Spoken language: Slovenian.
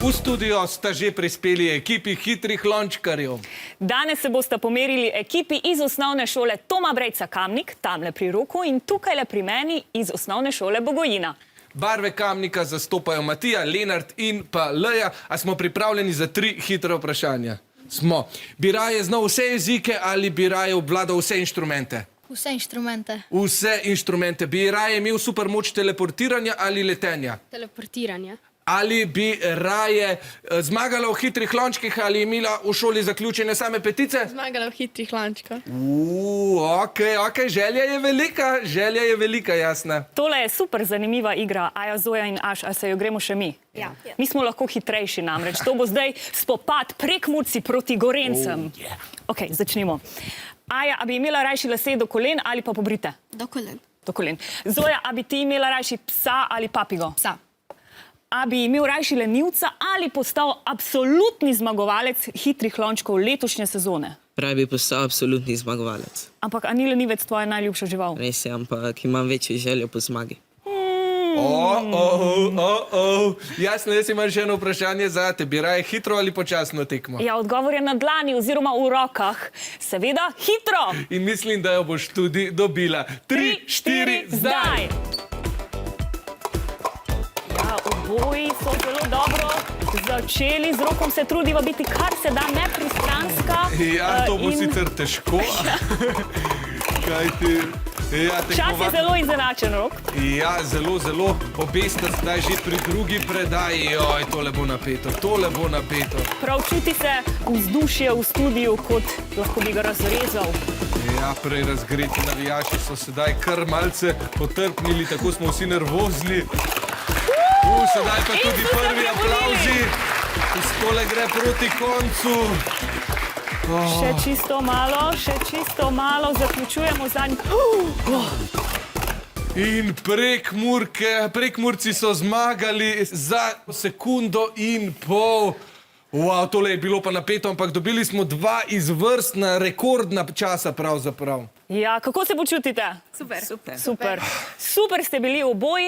V studio sta že prispeli ekipi hitrih lončkarjev. Danes se bosta pomerili ekipi iz osnovne šole Toma Brejca Kamnik, tamle pri Roku, in tukajle pri meni iz osnovne šole Bogojina. Barve Kamnika zastopajo Matija, Lenart in pa Leja. A smo pripravljeni za 3 hitre vprašanja? Smo. Bi raje znal vse jezike ali bi raje obvladal vse inštrumente? Vse inštrumente. Vse inštrumente. Bi raje imel supermoč teleportiranja ali letenja? Teleportiranje. Ali bi raje zmagala v hitrih lončkih ali imela v šoli zaključene same petice? Zmagala v hitrih lončkah. Okej, želja je velika, jasna. Tole je super zanimiva igra, Aja, Zoja in Aš, a se jo gremo še mi? Ja. Mi smo lahko hitrejši namreč. To bo zdaj spopad Prekmurci proti Gorencem. Ok, začnimo. Aja, a bi imela rajši lase do kolen ali pa pobrite? Do kolen. Do kolen. Zoja, a bi ti imela rajši psa ali papigo? Psa. A bi imel rajši lenivca ali postal absolutni zmagovalec hitrih lončkov letošnje sezone? Pravi bi postal absolutni zmagovalec. Ampak a ni lenivec tvoja najljubša žival? Res je, ampak imam večjo željo po zmagi. Jasno, jaz imam še eno vprašanje za te. Bi raje hitro ali počasno tekmo? Ja, odgovor je na dlani oziroma v rokah. Seveda, hitro! In mislim, da jo boš tudi dobila. 3, 4, zdaj! Ja, oboji so zelo dobro začeli. Z Rokom se trudiva biti kar se da nepristranska. Ja, to bo sicer težko. Kajti... Čas je zelo izenačen, Rok. Ja, zelo. Obe sta zdaj že pri drugi predaji. Joj, tole bo napeto. Prav čuti se vzdušje v studiu, kot lahko bi ga razrezal. Ja, prej razgreti navijači so sedaj kar malce potrpnili, tako smo vsi nervozni. Sedaj pa tudi prvi aplavzi. Tole gre proti koncu. Še čisto malo, zaključujemo zadnji. In Prekmurci so zmagali za sekundo in pol. Wow, tole je bilo pa napeto, ampak dobili smo 2 izvrstna, rekordna časa pravzaprav. Ja, kako se počutite? Super. Super ste bili oboji.